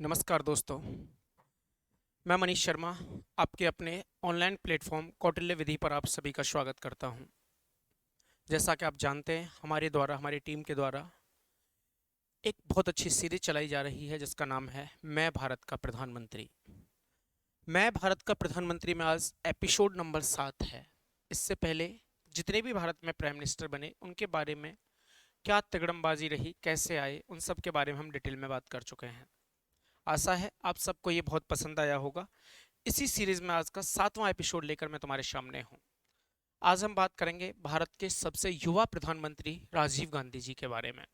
नमस्कार दोस्तों। मैं मनीष शर्मा आपके अपने ऑनलाइन प्लेटफॉर्म कौटिल्य विधि पर आप सभी का स्वागत करता हूं। जैसा कि आप जानते हैं, हमारी टीम के द्वारा एक बहुत अच्छी सीरीज चलाई जा रही है जिसका नाम है मैं भारत का प्रधानमंत्री। मैं भारत का प्रधानमंत्री में आज एपिसोड नंबर 7 है। इससे पहले जितने भी भारत में प्राइम मिनिस्टर बने उनके बारे में क्या तिकड़मबाजी रही, कैसे आए, उन सब के बारे में हम डिटेल में बात कर चुके हैं। आशा है आप सबको ये बहुत पसंद आया होगा। इसी सीरीज में आज का 7वां एपिसोड लेकर मैं तुम्हारे सामने हूं। आज हम बात करेंगे भारत के सबसे युवा प्रधानमंत्री राजीव गांधी जी के बारे में।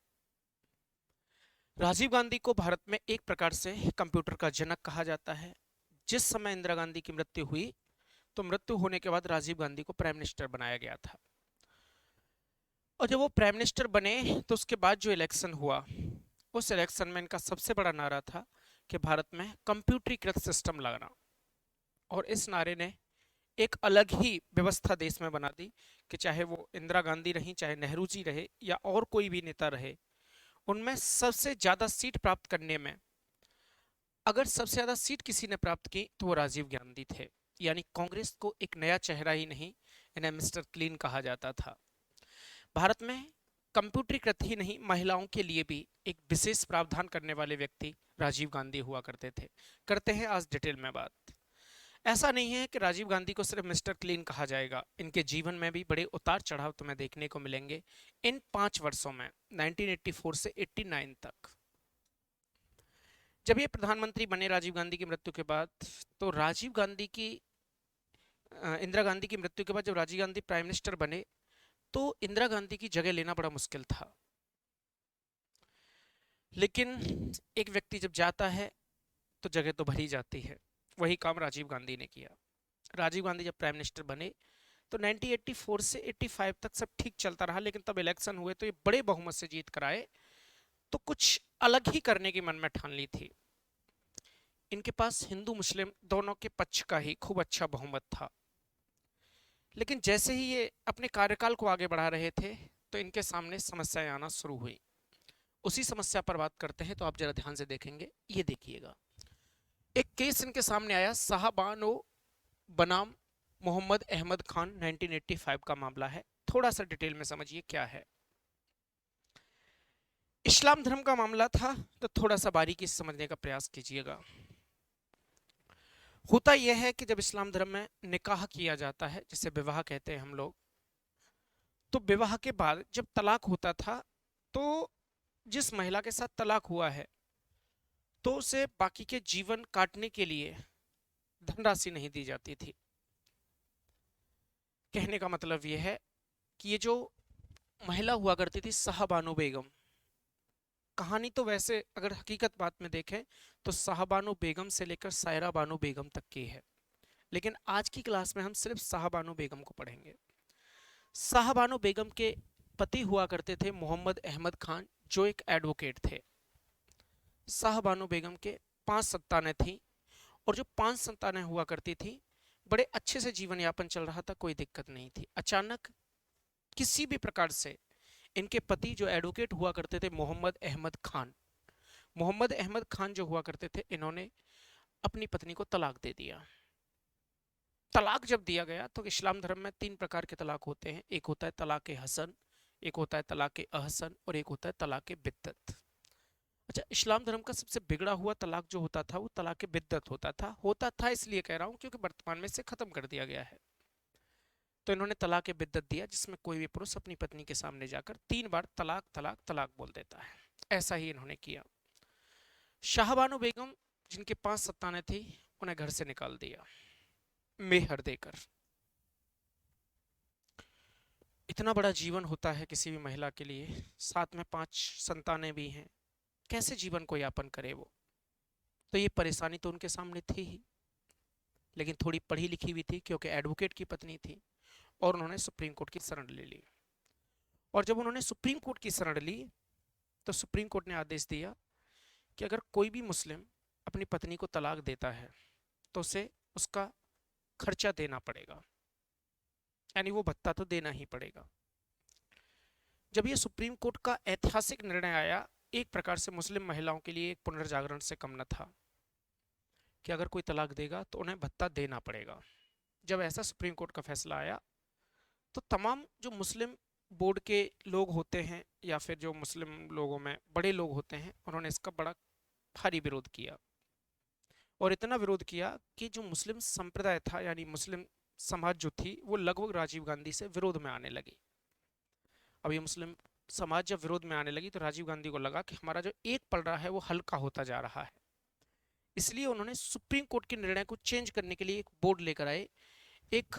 राजीव गांधी को भारत में एक प्रकार से कंप्यूटर का जनक कहा जाता है। जिस समय इंदिरा गांधी की मृत्यु हुई तो मृत्यु होने के बाद राजीव गांधी को प्राइम मिनिस्टर बनाया गया था। और जब वो प्राइम मिनिस्टर बने तो उसके बाद जो इलेक्शन हुआ, उस इलेक्शन में इनका सबसे बड़ा नारा था कि भारत में कंप्यूटरीकृत सिस्टम लाना। और इस नारे ने एक अलग ही व्यवस्था देश में बना दी कि चाहे वो इंदिरा गांधी रही, चाहे नेहरू जी रहे या और कोई भी नेता रहे, उनमें सबसे ज्यादा सीट प्राप्त करने में, अगर सबसे ज्यादा सीट किसी ने प्राप्त की तो वो राजीव गांधी थे। यानी कांग्रेस को एक नया चेहरा ही नहीं, इन्हें मिस्टर क्लीन कहा जाता था। भारत में कंप्यूटरीकृत ही नहीं, महिलाओं के लिए भी एक विशेष प्रावधान करने वाले व्यक्ति राजीव गांधी हुआ करते थे। करते हैं आज डिटेल में बात। ऐसा नहीं है कि राजीव गांधी को सिर्फ मिस्टर क्लीन कहा जाएगा, इनके जीवन में भी बड़े उतार चढ़ाव तुम्हें देखने को मिलेंगे इन 5 वर्षों में, 1984 से 89 तक। जब ये प्रधानमंत्री बने राजीव गांधी की मृत्यु के बाद, तो राजीव गांधी की इंदिरा गांधी की मृत्यु के बाद जब राजीव गांधी प्राइम मिनिस्टर बने तो इंदिरा गांधी की जगह लेना बड़ा मुश्किल था। लेकिन एक व्यक्ति जब जाता है तो जगह तो भरी जाती है। वही काम राजीव गांधी ने किया। राजीव गांधी जब प्राइम मिनिस्टर बने तो 1984 से 85 तक सब ठीक चलता रहा, लेकिन तब इलेक्शन हुए तो ये बड़े बहुमत से जीत कर आए। तो कुछ अलग ही करने की मन में ठान ली थी। इनके पास हिंदू मुस्लिम दोनों के पक्ष का ही खूब अच्छा बहुमत था। लेकिन जैसे ही ये अपने कार्यकाल को आगे बढ़ा रहे थे तो इनके सामने समस्याएं आना शुरू हुई। उसी समस्या पर बात करते हैं तो आप जरा ध्यान से देखेंगे, ये देखिएगा। एक केस इनके सामने आया, साहबानो बनाम मोहम्मद अहमद खान, 1985 का मामला है। थोड़ा सा डिटेल में समझिए क्या है। इस्लाम धर्म का मामला था तो थोड़ा सा बारीकी से समझने का प्रयास कीजिएगा। होता यह है कि जब इस्लाम धर्म में निकाह किया जाता है, जिसे विवाह कहते हैं हम लोग, तो विवाह के बाद जब तलाक होता था तो जिस महिला के साथ तलाक हुआ है तो उसे बाकी के जीवन काटने के लिए धनराशि नहीं दी जाती थी। कहने का मतलब यह है कि ये जो महिला हुआ करती थी शाहबानो बेगम, कहानी तो वैसे अगर हकीकत बात में देखें तो शाहबानो बेगम से लेकर सायरा बानो बेगम तक की है, लेकिन आज की क्लास में हम सिर्फ शाहबानो बेगम को पढ़ेंगे। शाहबानो बेगम के पति हुआ करते थे मोहम्मद अहमद खान, जो एक एडवोकेट थे। शाहबानो बेगम के 5 संतानें थीं और जो 5 संतानें हुआ करती थी बड़े अच्छे से जीवन यापन चल रहा था, कोई दिक्कत नहीं थी। अचानक किसी भी प्रकार से इनके पति जो एडवोकेट हुआ करते थे मोहम्मद अहमद खान जो हुआ करते थे, इन्होंने अपनी पत्नी को तलाक दे दिया। तलाक जब दिया गया तो इस्लाम धर्म में 3 प्रकार के तलाक होते हैं। एक होता है तलाक हसन, एक होता है तलाक अहसन और एक होता है तलाक बिद्दत। अच्छा, इस्लाम धर्म का सबसे बिगड़ा हुआ तलाक जो होता था वो तलाक बिद्दत होता था इसलिए कह रहा हूं क्योंकि वर्तमान में से खत्म कर दिया गया है। तो इन्होंने तलाक बिद्दत दिया, जिसमें कोई भी पुरुष अपनी पत्नी के सामने जाकर 3 बार तलाक तलाक तलाक बोल देता है। ऐसा ही इन्होंने किया। शाहबानो बेगम, जिनके 5 संतानें थी, उन्हें घर से निकाल दिया मेहर देकर। इतना बड़ा जीवन होता है किसी भी महिला के लिए, साथ में 5 संतानें भी हैं, कैसे जीवन को यापन करे वो। तो ये परेशानी तो उनके सामने थी ही, लेकिन थोड़ी पढ़ी लिखी भी थी क्योंकि एडवोकेट की पत्नी थी, और उन्होंने सुप्रीम कोर्ट की शरण ले ली। और जब उन्होंने सुप्रीम कोर्ट की शरण ली तो सुप्रीम कोर्ट ने आदेश दिया कि अगर कोई भी मुस्लिम अपनी पत्नी को तलाक देता है तो उसे उसका खर्चा देना पड़ेगा, यानी वो भत्ता तो देना ही पड़ेगा। जब ये सुप्रीम कोर्ट का ऐतिहासिक निर्णय आया एक प्रकार से मुस्लिम महिलाओं के लिए एक पुनर्जागरण से कम न था कि अगर कोई तलाक देगा तो उन्हें भत्ता देना पड़ेगा। जब ऐसा सुप्रीम कोर्ट का फैसला आया तो तमाम जो मुस्लिम बोर्ड के लोग होते हैं या फिर जो मुस्लिम लोगों में बड़े लोग होते हैं, उन्होंने इसका बड़ा भारी विरोध किया। और इतना विरोध किया कि जो मुस्लिम संप्रदाय था, यानी मुस्लिम समाज जो थी, वो लगभग राजीव गांधी से विरोध में आने लगी। अब ये मुस्लिम समाज जब विरोध में आने लगी तो राजीव गांधी को लगा कि हमारा जो एक पल रहा है वो हल्का होता जा रहा है। इसलिए उन्होंने सुप्रीम कोर्ट के निर्णय को चेंज करने के लिए एक बोर्ड लेकर आए, एक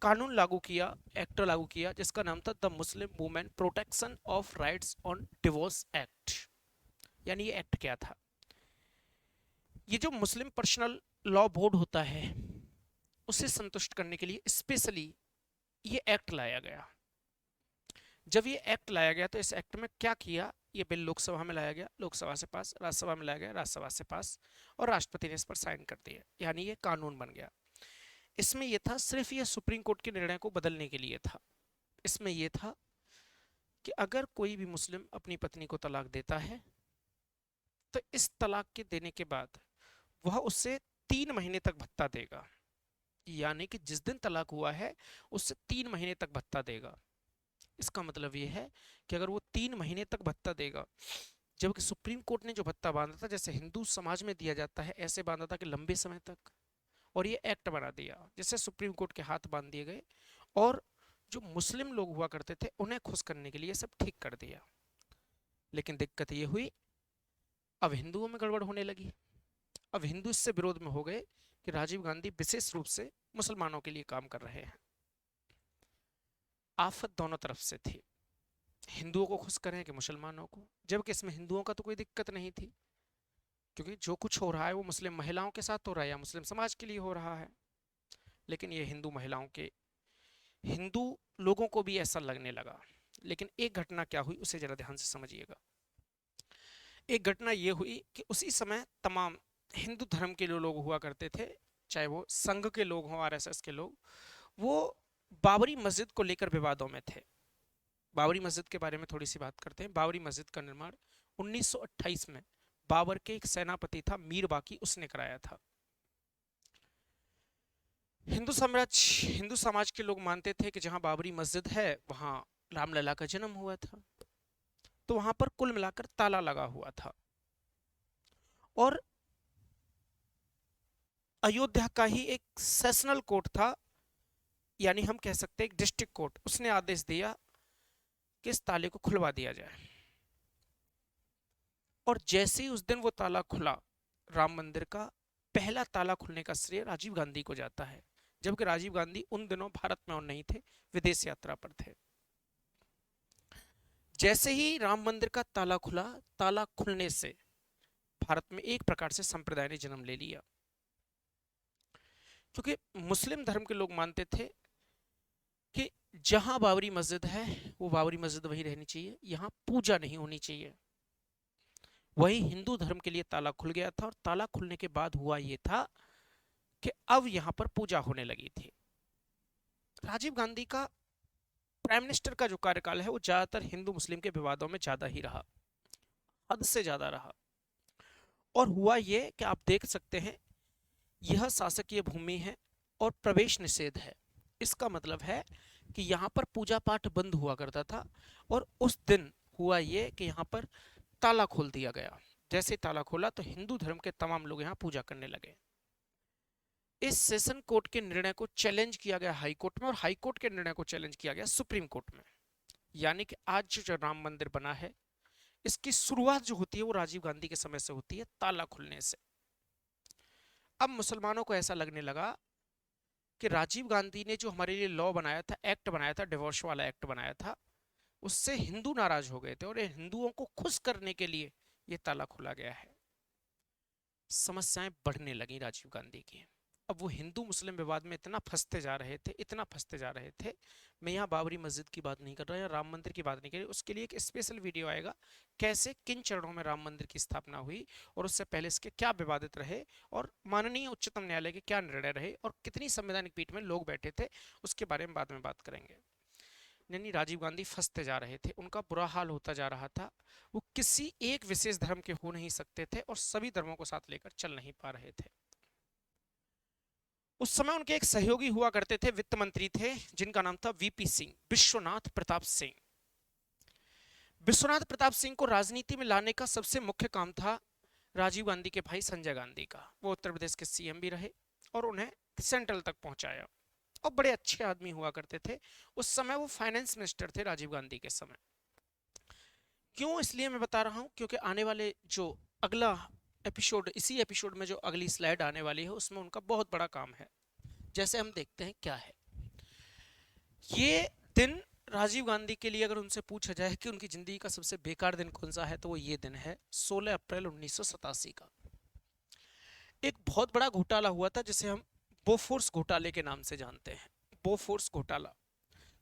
कानून लागू किया, एक्ट लागू किया, जिसका नाम था the Muslim women protection of rights on divorce act. यानी ये एक्ट क्या था? ये जो मुस्लिम पर्सनल लॉ बोर्ड होता है उसे संतुष्ट करने के लिए स्पेशली ये एक्ट लाया गया। जब ये एक्ट लाया गया तो इस एक्ट में क्या किया, ये बिल लोकसभा में लाया गया, लोकसभा से पास, राज्यसभा में लाया गया, राज्यसभा से पास, और राष्ट्रपति ने इस पर साइन कर दिया, यानी ये कानून बन गया। इसमें यह था, सिर्फ ये सुप्रीम कोर्ट के निर्णय को बदलने के लिए था। इसमें यह था कि अगर कोई भी मुस्लिम अपनी पत्नी को तलाक देता है तो इस तलाक के देने के बाद वह उससे 3 महीने तक भत्ता देगा, यानी कि जिस दिन तलाक हुआ है उससे 3 महीने तक भत्ता देगा। इसका मतलब यह है कि अगर वो 3 महीने तक भत्ता देगा, जबकि सुप्रीम कोर्ट ने जो भत्ता बांधा था जैसे हिंदू समाज में दिया जाता है ऐसे बांधा था कि लंबे समय तक, और ये एक्ट बना दिया जिससे सुप्रीम कोर्ट के हाथ बांध दिए गए और जो मुस्लिम लोग हुआ करते थे उन्हें खुश करने के लिए सब ठीक कर दिया। लेकिन दिक्कत ये हुई, अब हिंदुओं में गड़बड़ होने लगी। अब हिंदू इससे विरोध में हो गए कि राजीव गांधी विशेष रूप से मुसलमानों के लिए काम कर रहे हैं। आफत दोनों तरफ से थी, हिंदुओं को खुश करें कि मुसलमानों को, जबकि इसमें हिंदुओं का तो कोई दिक्कत नहीं थी, क्योंकि जो कुछ हो रहा है वो मुस्लिम महिलाओं के साथ हो रहा है या मुस्लिम समाज के लिए हो रहा है। लेकिन ये हिंदू महिलाओं के, हिंदू लोगों को भी ऐसा लगने लगा। लेकिन एक घटना क्या हुई उसे जरा ध्यान से समझिएगा। एक घटना ये हुई कि उसी समय तमाम हिंदू धर्म के जो लोग हुआ करते थे, चाहे वो संघ के लोग हों, आरएसएस के लोग, वो बाबरी मस्जिद को लेकर विवादों में थे। बाबरी मस्जिद के बारे में थोड़ी सी बात करते हैं। बाबरी मस्जिद का निर्माण 1928 में बाबर के एक सेनापति था मीर बाकी, उसने कराया था। हिंदू समाज के लोग मानते थे कि जहां बाबरी मस्जिद है वहां रामलला का जन्म हुआ था, तो वहां पर कुल मिलाकर ताला लगा हुआ था। और अयोध्या का ही एक सेशनल कोर्ट था, यानी हम कह सकते हैं एक डिस्ट्रिक्ट कोर्ट, उसने आदेश दिया कि इस ताले को खुलवा दिया जाए। और जैसे ही उस दिन वो ताला खुला, राम मंदिर का पहला ताला खुलने का श्रेय राजीव गांधी को जाता है, जबकि राजीव गांधी उन दिनों भारत में और नहीं थे, विदेश यात्रा पर थे। जैसे ही राम मंदिर का ताला खुला, ताला खुलने से भारत में एक प्रकार से संप्रदाय ने जन्म ले लिया, क्योंकि मुस्लिम धर्म के लोग मानते थे कि जहां बाबरी मस्जिद है वो बाबरी मस्जिद वही रहनी चाहिए, यहां पूजा नहीं होनी चाहिए। वही हिंदू धर्म के लिए ताला खुल गया था, और ताला खुलने के बाद हुआ ये था कि अब यहां पर पूजा होने लगी थी। राजीव गांधी का प्राइम मिनिस्टर का जो कार्यकाल है वो ज्यादातर हिंदू मुस्लिम के विवादों में ज्यादा ही रहा, हद से ज्यादा रहा। और हुआ ये कि आप देख सकते हैं, यह शासकीय भूमि है और प्रवेश निषेध है। इसका मतलब है कि यहाँ पर पूजा पाठ बंद हुआ करता था, और उस दिन हुआ ये कि यहाँ पर ताला खोल दिया गया। जैसे ताला खोला तो हिंदू धर्म के तमाम लोग यहाँ पूजा करने लगे। इस सेशन कोर्ट के निर्णय को चैलेंज किया गया हाई कोर्ट में, और हाई कोर्ट के निर्णय को चैलेंज किया गया सुप्रीम कोर्ट में। यानी कि आज जो राम मंदिर बना है, इसकी शुरुआत जो होती है वो राजीव गांधी के समय से होती है, ताला खुलने से। अब मुसलमानों को ऐसा लगने लगा कि राजीव गांधी ने जो हमारे लिए लॉ बनाया था, एक्ट बनाया था, डिवोर्स वाला एक्ट बनाया था, उससे हिंदू नाराज हो गए थे, और हिंदुओं को खुश करने के लिए ये ताला खोला गया है। समस्याएं बढ़ने लगी राजीव गांधी की। अब वो हिंदू मुस्लिम विवाद में इतना फंसते जा रहे थे, इतना फंसते जा रहे थे। मैं यहाँ बाबरी मस्जिद की बात नहीं कर रहा, या राम मंदिर की बात नहीं कर रही, उसके लिए एक स्पेशल वीडियो आएगा, कैसे किन चरणों में राम मंदिर की स्थापना हुई, और उससे पहले इसके क्या विवादित रहे, और माननीय उच्चतम न्यायालय के क्या निर्णय रहे, और कितनी संवैधानिक पीठ में लोग बैठे थे, उसके बारे में बाद में बात करेंगे। यानी राजीव गांधी फंसते जा रहे थे, उनका बुरा हाल होता जा रहा था। वो किसी एक विशेष धर्म के हो नहीं सकते थे और सभी धर्मों को साथ लेकर चल नहीं पा रहे थे। उस समय उनके एक सहयोगी हुआ करते थे, वित्त मंत्री थे, जिनका नाम था वीपी सिंह, विश्वनाथ प्रताप सिंह। विश्वनाथ प्रताप सिंह को राजनीति में लाने का सबसे मुख्य काम था राजीव गांधी के भाई संजय गांधी का। वो उत्तर प्रदेश के सीएम भी रहे और उन्हें सेंट्रल तक पहुंचाया, और बड़े अच्छे आदमी हुआ करते थे। उस समय वो फाइनेंस मिनिस्टर थे राजीव गांधी के समय। क्यों इसलिए मैं बता रहा हूं, क्योंकि आने वाले जो अगला एपिसोड, इसी एपिसोड में जो अगली स्लाइड आने वाली है, उसमें उनका बहुत बड़ा काम है। जैसे हम देखते हैं क्या है ये दिन राजीव गांधी के लिए। अगर उनसे पूछा जाए कि उनकी जिंदगी का सबसे बेकार दिन कौन सा है, तो वो ये दिन है, 16 अप्रैल 1987 का। एक बहुत बड़ा घोटाला हुआ था जिसे हम बोफोर्स घोटाले के नाम से जानते हैं। बोफोर्स घोटाला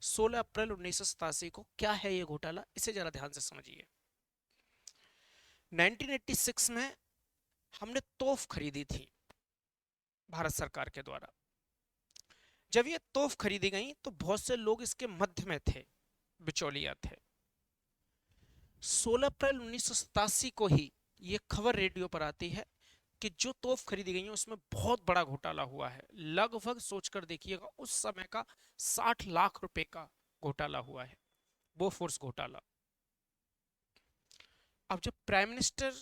16 अप्रैल 1987 को। क्या है ये घोटाला, इसे जरा ध्यान से समझिए। 1986 में हमने तोफ खरीदी थी भारत सरकार के द्वारा। जब ये तोफ खरीदी गई तो बहुत से लोग इसके मध्य में थे, बिचौलिया थे। 16 अप्रैल 1987 को ही ये खबर रेडियो पर आती है कि जो तोफ खरीदी गई है उसमें बहुत बड़ा घोटाला हुआ है। लगभग सोचकर देखिएगा, उस समय का 60 लाख रुपए का घोटाला हुआ है, बोफोर्स घोटाला। अब जब प्राइम मिनिस्टर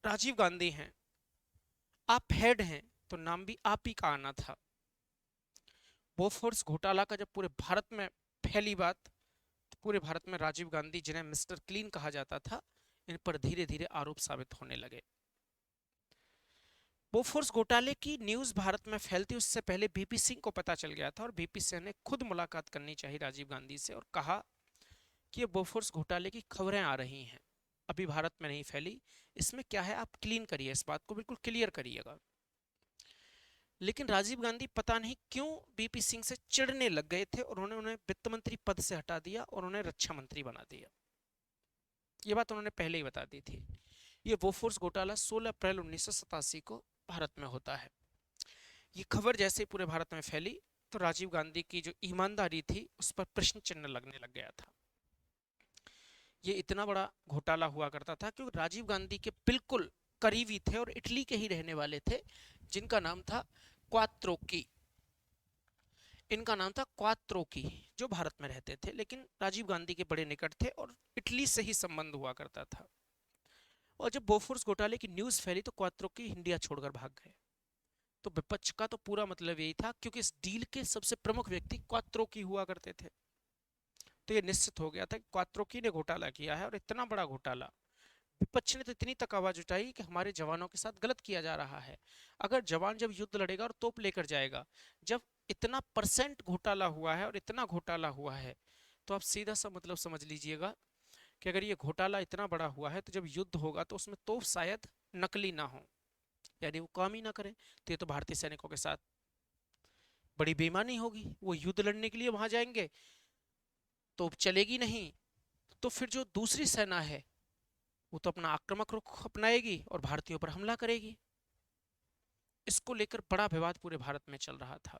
राजीव गांधी हैं, आप हेड हैं, तो नाम भी आप ही का आना था। बोफोर्स घोटाला का जब पूरे भारत में फैली बात, तो पूरे भारत में राजीव गांधी, जिन्हें मिस्टर क्लीन कहा जाता था, इन पर धीरे धीरे आरोप साबित होने लगे। बोफोर्स घोटाले की न्यूज भारत में फैलती उससे पहले बीपी सिंह को पता चल गया था, और बीपी सिंह ने खुद मुलाकात करनी चाहिए राजीव गांधी से और कहा कि ये बोफोर्स घोटाले की खबरें आ रही हैं, अभी भारत में नहीं फैली, इसमें क्या है आप क्लीन करिए, इस बात को बिल्कुल क्लियर करिएगा। लेकिन राजीव गांधी पता नहीं क्यों बीपी सिंह से चिढ़ने लग गए थे और उन्हें वित्त मंत्री पद से हटा दिया और उन्हें रक्षा मंत्री बना दिया। ये बात उन्होंने पहले ही बता दी थी। ये बोफोर्स घोटाला 16 अप्रैल 1987 को भारत में होता है। ये खबर जैसे ही पूरे भारत में फैली तो राजीव गांधी की जो ईमानदारी थी उस पर प्रश्न चिन्ह लगने लग गया था। ये इतना बड़ा घोटाला हुआ करता था क्योंकि राजीव गांधी के बिल्कुल करीबी थे और इटली के ही रहने वाले थे, जिनका नाम था क्वात्रोकी। इनका नाम था क्वात्रोकी, जो भारत में रहते थे लेकिन राजीव गांधी के बड़े निकट थे और इटली से ही संबंध हुआ करता था। और जब बोफोर्स घोटाले की न्यूज फैली तो क्वात्रोकी इंडिया छोड़कर भाग गए। तो विपक्ष का तो पूरा मतलब यही था, क्योंकि इस डील के सबसे प्रमुख व्यक्ति क्वात्रोकी हुआ करते थे, तो ये निश्चित हो गया था कि क्वात्रोकी ने घोटाला किया है। और इतना बड़ा घोटाला, विपक्ष ने तो इतनी तक आवाज उठाई कि हमारे जवानों के साथ गलत किया जा रहा है। अगर जवान जब युद्ध लड़ेगा और तोप लेकर जाएगा, जब इतना % घोटाला हुआ है और इतना घोटाला हुआ है, तो आप सीधा सा मतलब समझ लीजिएगा कि अगर ये घोटाला इतना बड़ा हुआ है तो जब युद्ध होगा तो उसमें तोप शायद नकली ना हो, यानी वो काम ही ना करें। तो ये तो भारतीय सैनिकों के साथ बड़ी बेईमानी होगी। वो युद्ध लड़ने के लिए वहां जाएंगे, तोप चलेगी नहीं, तो फिर जो दूसरी सेना है वो तो अपना आक्रामक रुख अपनाएगी और भारतीयों पर हमला करेगी। इसको लेकर बड़ा विवाद पूरे भारत में चल रहा था।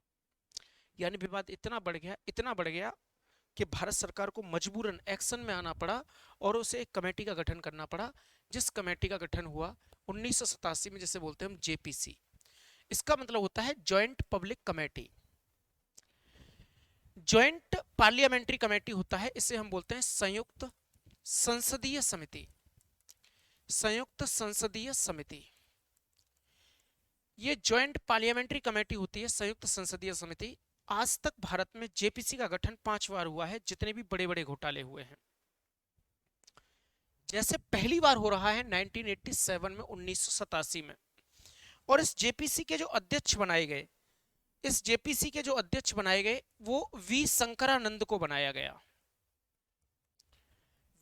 यानी विवाद इतना बढ़ गया कि भारत सरकार को मजबूरन एक्शन में आना पड़ा और उसे एक कमेटी का गठन करना पड़ा, जिस कमेटी का गठन हुआ 1987 में, जिसे बोलते हैं हम जेपीसी। इसका मतलब होता है joint public committee. Joint parliamentary committee होता है, इसे हम बोलते हैं संयुक्त संसदीय समिति। संयुक्त संसदीय समिति, ये ज्वाइंट पार्लियामेंट्री कमेटी होती है, संयुक्त संसदीय समिति। आज तक भारत में जेपीसी का गठन 5 बार हुआ है, जितने भी बड़े बड़े घोटाले हुए हैं। जैसे पहली बार हो रहा है 1987 में, 1987 में। और इस जेपीसी के जो अध्यक्ष बनाए गए, वो वी शंकरानंद को बनाया गया।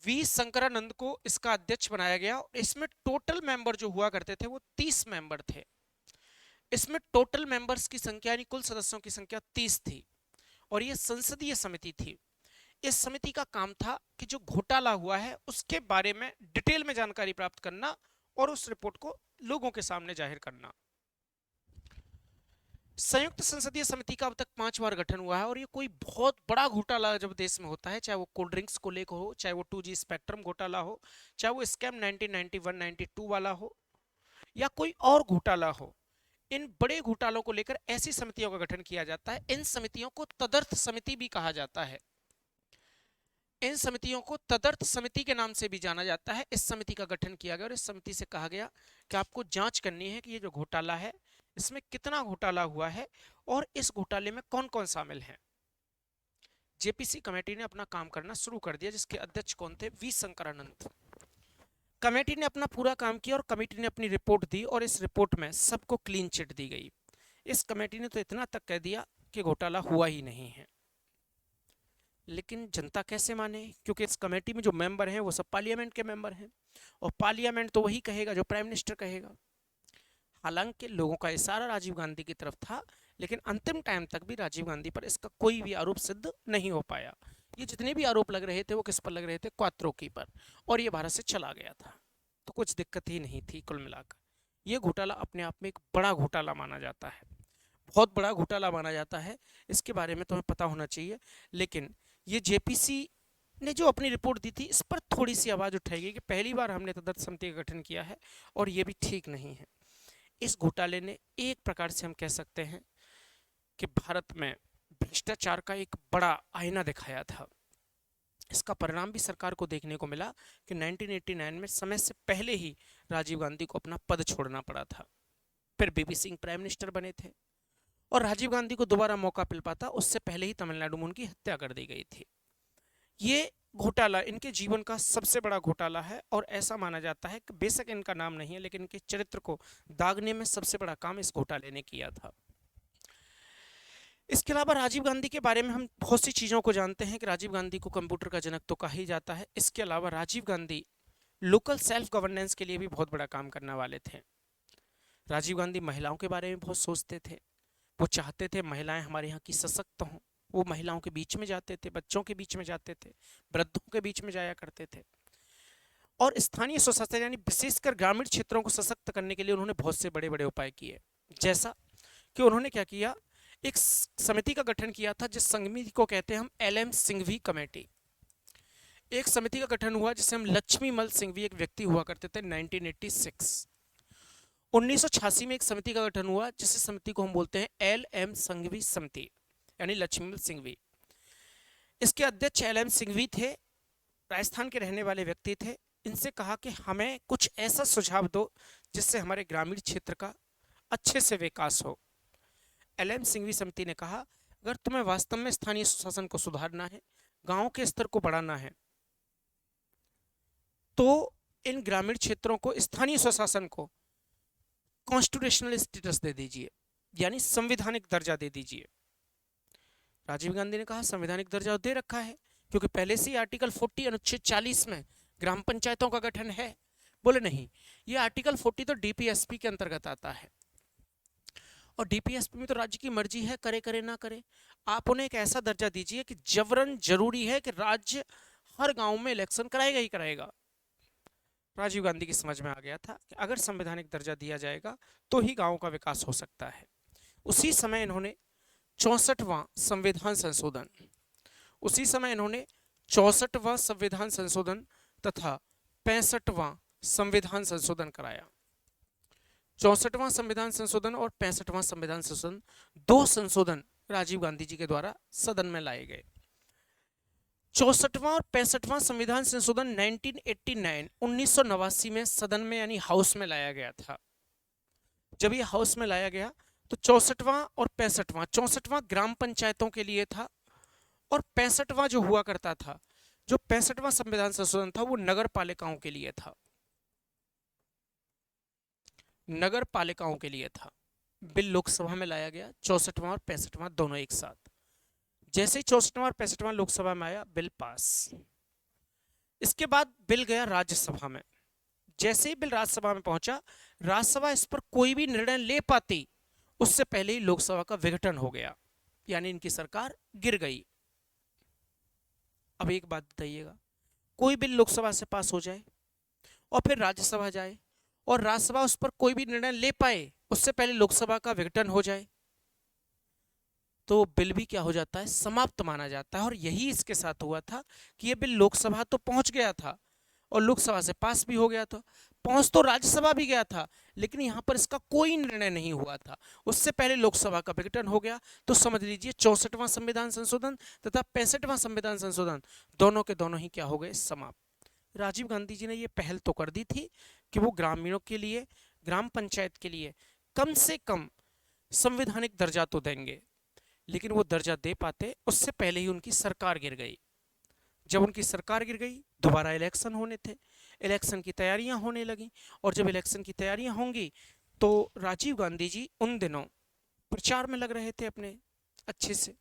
वी शंकरानंद को इसका अध्यक्ष बनाया गया। इसमें टोटल मेंबर जो हुआ करते थे वो 30 मेंबर थे। इसमें टोटल मेंबर्स की संख्या यानी कुल सदस्यों की संख्या 30 थी और ये संसदीय समिति थी। इस समिति का काम था कि जो घोटाला हुआ है उसके बारे में डिटेल में जानकारी प्राप्त करना और उस रिपोर्ट को लोगों के सामने जाहिर करना। संयुक्त संसदीय समिति का अब तक 5 बार गठन हुआ है और ये कोई बहुत बड़ा घोटाला जब देश में होता है, चाहे वो कोल्ड ड्रिंक्स को लेकर हो, चाहे वो 2G स्पेक्ट्रम घोटाला हो, चाहे वो स्कैम 1991-92 वाला हो, या कोई और घोटाला हो, इन बड़े घोटालों को लेकर ऐसी समितियों का गठन किया जाता है। इन समितियों को तदर्थ समिति भी कहा जाता है। इन समितियों को तदर्थ समिति के नाम से भी जाना जाता है। इस समिति का गठन किया गया और इस समिति से कहा गया कि आपको जांच करनी है कि ये जो घोटाला है इसमें कितना घोटाला हुआ है और इस घोटाले में कौन कौन शामिल है। जेपीसी कमेटी ने अपना काम करना शुरू कर दिया, जिसके अध्यक्ष कौन थे? वी शंकरानंद। कमेटी ने अपना पूरा काम किया और कमेटी ने अपनी रिपोर्ट दी और इस रिपोर्ट में सबको क्लीन चिट दी गई। इस कमेटी ने तो इतना तक कह दिया कि घोटाला हुआ ही नहीं है। लेकिन जनता कैसे माने, क्योंकि इस कमेटी में जो मेंबर हैं वो सब पार्लियामेंट के मेंबर हैं और पार्लियामेंट तो वही कहेगा जो प्राइम मिनिस्टर कहेगा। हालांकि लोगों का इशारा राजीव गांधी की तरफ था, लेकिन अंतिम टाइम तक भी राजीव गांधी पर इसका कोई भी आरोप सिद्ध नहीं हो पाया। ये जितने भी आरोप लग रहे थे वो किस पर लग रहे थे? क्वात्रोकी पर, और ये भारत से चला गया था, तो कुछ दिक्कत ही नहीं थी। कुल मिलाकर ये घोटाला अपने आप में एक बड़ा घोटाला माना जाता है, बहुत बड़ा घोटाला माना जाता है। इसके बारे में तुम्हें पता होना चाहिए। लेकिन ये जेपीसी ने जो अपनी रिपोर्ट दी थी इस पर थोड़ी सी आवाज़ उठाएगी कि पहली बार हमने तदर्थ समिति का गठन किया है और ये भी ठीक नहीं है। इस घोटाले ने एक प्रकार से हम कह सकते हैं कि भारत में भ्रष्टाचार का एक बड़ा आईना दिखाया था। इसका परिणाम भी सरकार को देखने को मिला कि 1989 में समय से पहले ही राजीव गांधी को अपना पद छोड़ना पड़ा था। फिर बीपी सिंह प्राइम मिनिस्टर बने थे और राजीव गांधी को दोबारा मौका मिल पाता उससे पहले ही तमिलनाडु में उनकी हत्या कर दी गई थी। ये घोटाला इनके जीवन का सबसे बड़ा घोटाला है और ऐसा माना जाता है कि बेशक इनका नाम नहीं है, लेकिन इनके चरित्र को दागने में सबसे बड़ा काम इस घोटाले ने किया था। इसके अलावा राजीव गांधी के बारे में हम बहुत सी चीज़ों को जानते हैं कि राजीव गांधी को कंप्यूटर का जनक तो कहा ही जाता है। इसके अलावा Rajiv Gandhi local self governance के लिए भी बहुत बड़ा काम करने वाले थे। राजीव गांधी महिलाओं के बारे में बहुत सोचते थे। वो चाहते थे महिलाएं हमारे यहाँ की सशक्त हों। वो महिलाओं के बीच में जाते थे, बच्चों के बीच में जाते थे, वृद्धों के बीच में जाया करते थे और स्थानीय स्वशासन यानी विशेषकर ग्रामीण क्षेत्रों को सशक्त करने के लिए उन्होंने बहुत से बड़े बड़े उपाय किए। जैसा कि उन्होंने क्या किया, एक समिति का गठन किया था जिस समिति को कहते हैं हम LM सिंघवी कमेटी। एक समिति का गठन हुआ जिसे हम लक्ष्मी मल सिंघवी एक व्यक्ति हुआ करते थे 1986। 1986 में एक समिति का गठन हुआ जिस समिति को हम बोलते हैं LM सिंघवी समिति यानी लक्ष्मी सिंघवी। इसके अध्यक्ष LM सिंघवी थे, राजस्थान के रहने वाले व्यक्ति थे। इनसे कहा कि हमें कुछ ऐसा सुझाव दो जिससे हमारे ग्रामीण क्षेत्र का अच्छे से विकास हो। LM सिंघवी समिति ने कहा अगर तुम्हें वास्तव में स्थानीय सुशासन को सुधारना है, गांव के स्तर को बढ़ाना है, तो इन ग्रामीण क्षेत्रों को स्थानीय स्वशासन को कॉन्स्टिट्यूशनल स्टेटस दे दीजिए, यानी संवैधानिक दर्जा दे दीजिए। राजीव गांधी ने कहा संवैधानिक दर्जा दे रखा है क्योंकि पहले से ही आर्टिकल 40 अनुच्छेद 40 में ग्राम पंचायतों का गठन है। बोले नहीं, ये आर्टिकल 40 तो डीपीएसपी के अंतर्गत आता है और डीपीएसपी में तो राज्य की मर्जी है, करे करे ना करे। आप उन्हें एक ऐसा दर्जा दीजिए कि जबरन जरूरी है कि राज्य हर गांव में इलेक्शन कराएगा ही कराएगा। राजीव गांधी की समझ में आ गया था कि अगर संवैधानिक दर्जा दिया जाएगा तो ही गांव का विकास हो सकता है। उसी समय इन्होंने 64वां संविधान संशोधन उसी समय इन्होंने 64वां संविधान संशोधन तथा 65वां संविधान संशोधन कराया। 64वां संविधान संशोधन और 65वां संविधान संशोधन, दो संशोधन राजीव गांधी जी के द्वारा सदन में लाए गए। 64वां और 65वां संविधान संशोधन 1989 में सदन में यानी हाउस में लाया गया था। जब ये हाउस में लाया गया तो 64वां और 65वां, 64वां ग्राम पंचायतों के लिए था और 65वां जो हुआ करता था, जो 65वां संविधान संशोधन था वो नगर पालिकाओं के लिए था। नगर पालिकाओं के लिए था। बिल लोकसभा में लाया गया 64वां और 65वां दोनों एक साथ। जैसे ही 64वां और 65वां लोकसभा में आया, बिल पास। इसके बाद बिल गया राज्यसभा में। जैसे ही बिल राज्यसभा में पहुंचा, राज्यसभा इस पर कोई भी निर्णय ले पाती उससे पहले ही लोकसभा का विघटन हो गया, यानी इनकी सरकार गिर गई। अब एक बात बताइएगा, कोई बिल लोकसभा से पास हो जाए और फिर राज्यसभा जाए और राज्यसभा उस पर कोई भी निर्णय ले पाए उससे पहले लोकसभा का विघटन हो जाए, तो बिल भी क्या हो जाता है, समाप्त माना जाता है। और यही इसके साथ हुआ था कि ये बिल लोकसभा तो पहुंच गया था और लोकसभा से पास भी हो गया था, पहुंच तो राज्यसभा भी गया था, लेकिन यहाँ पर इसका कोई निर्णय नहीं हुआ था। उससे पहले लोकसभा का विघटन हो गया। तो समझ लीजिए 64वां संविधान संशोधन तथा 65वां संविधान संशोधन दोनों के दोनों ही क्या हो गए, समाप्त। राजीव गांधी जी ने ये पहल तो कर दी थी कि वो ग्रामीणों के लिए, ग्राम पंचायत के लिए कम से कम संवैधानिक दर्जा तो देंगे, लेकिन वो दर्जा दे पाते उससे पहले ही उनकी सरकार गिर गई। जब उनकी सरकार गिर गई, दोबारा इलेक्शन होने थे, इलेक्शन की तैयारियां होने लगी। और जब इलेक्शन की तैयारियां होंगी तो राजीव गांधी जी उन दिनों प्रचार में लग रहे थे अपने अच्छे से।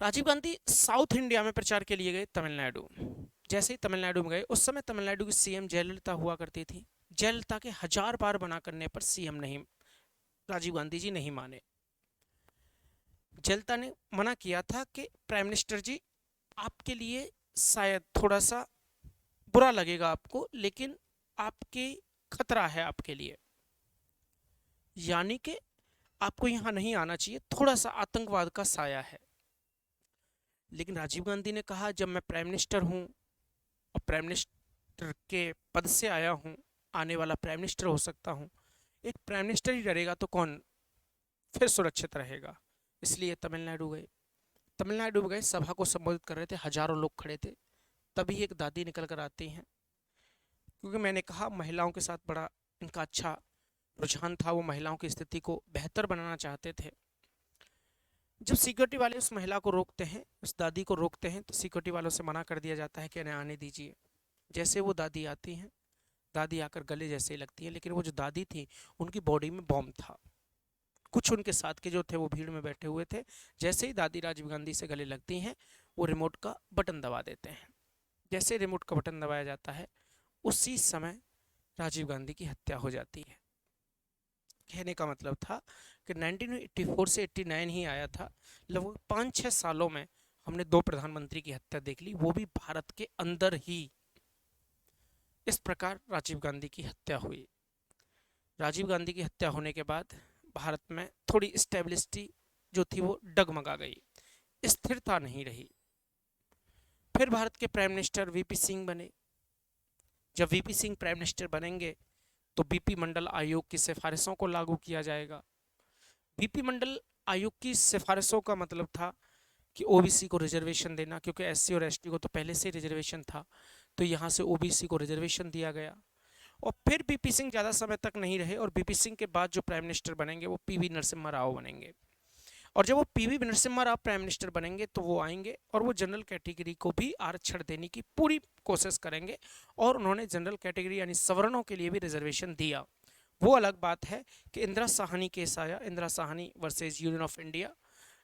राजीव गांधी साउथ इंडिया में प्रचार के लिए गए तमिलनाडु। जैसे ही तमिलनाडु में गए, उस समय तमिलनाडु की सीएम जयललिता हुआ करती थी। जयललिता के 1000 बार मना करने पर सीएम नहीं, राजीव गांधी जी नहीं माने। जयललिता ने मना किया था कि प्राइम मिनिस्टर जी, आपके लिए शायद थोड़ा सा बुरा लगेगा आपको, लेकिन आपके खतरा है आपके लिए, यानी कि आपको यहां नहीं आना चाहिए, थोड़ा सा आतंकवाद का साया है। लेकिन राजीव गांधी ने कहा, जब मैं प्राइम मिनिस्टर हूं और प्राइम मिनिस्टर के पद से आया हूं, आने वाला प्राइम मिनिस्टर हो सकता हूं, एक प्राइम मिनिस्टर ही डरेगा तो कौन फिर सुरक्षित रहेगा। इसलिए तमिलनाडु गए। तमिलनाडु में गए, सभा को संबोधित कर रहे थे, हजारों लोग खड़े थे। तभी एक दादी निकल कर आती हैं, क्योंकि मैंने कहा महिलाओं के साथ बड़ा इनका अच्छा रुझान था, वो महिलाओं की स्थिति को बेहतर बनाना चाहते थे। जब सिक्योरिटी वाले उस महिला को रोकते हैं, उस दादी को रोकते हैं, तो सिक्योरिटी वालों से मना कर दिया जाता है कि इन्हें आने दीजिए। जैसे वो दादी आती हैं, दादी आकर गले जैसे ही लगती है, लेकिन वो जो दादी थी उनकी बॉडी में बॉम्ब था। कुछ उनके साथ के जो थे वो भीड़ में बैठे हुए थे। जैसे ही दादी राजीव गांधी से गले लगती हैं, वो रिमोट का बटन दबा देते हैं। जैसे रिमोट का बटन दबाया जाता है, उसी समय राजीव गांधी की हत्या हो जाती है। कहने का मतलब था कि 1984 से 89 ही आया था, लगभग 5-6 सालों में हमने 2 प्रधानमंत्री की हत्या देख ली, वो भी भारत के अंदर ही। इस प्रकार राजीव गांधी की हत्या हुई। राजीव गांधी की हत्या होने के बाद भारत में थोड़ी स्टेबिलिटी जो थी वो डगमगा गई, स्थिरता नहीं रही। फिर भारत के प्राइम मिनिस्टर वीपी सिंह बने। जब वीपी सिंह प्राइम मिनिस्टर बनेंगे तो बीपी मंडल आयोग की सिफारिशों को लागू किया जाएगा। बीपी मंडल आयोग की सिफारिशों का मतलब था कि ओबीसी को रिजर्वेशन देना, क्योंकि एससी और एसटी को तो पहले से रिजर्वेशन था, तो यहाँ से ओबीसी को रिजर्वेशन दिया गया। और फिर बीपी सिंह ज़्यादा समय तक नहीं रहे, और बीपी सिंह के बाद जो प्राइम मिनिस्टर बनेंगे वो पीवी नरसिम्हा राव बनेंगे। और जब वो PV Narasimha Rao prime minister बनेंगे तो वो आएंगे और वो जनरल कैटेगरी को भी आरक्षण देने की पूरी कोशिश करेंगे। और उन्होंने जनरल कैटेगरी यानी सवर्णों के लिए भी रिजर्वेशन दिया। वो अलग बात है कि इंदिरा साहनी केस आया, Indira Sahni versus union of India,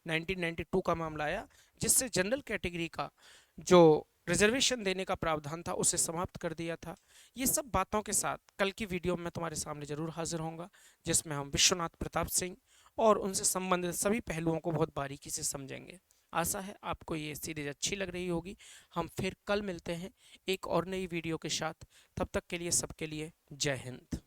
1992 का मामला आया, जिससे जनरल कैटेगरी का जो रिजर्वेशन देने का प्रावधान था उसे समाप्त कर दिया था। ये सब बातों के साथ कल की वीडियो में तुम्हारे सामने जरूर हाजिर होऊंगा, जिसमें हम विश्वनाथ प्रताप सिंह और उनसे संबंधित सभी पहलुओं को बहुत बारीकी से समझेंगे। आशा है आपको ये सीरीज अच्छी लग रही होगी। हम फिर कल मिलते हैं एक और नई वीडियो के साथ। तब तक के लिए सबके लिए जय हिंद।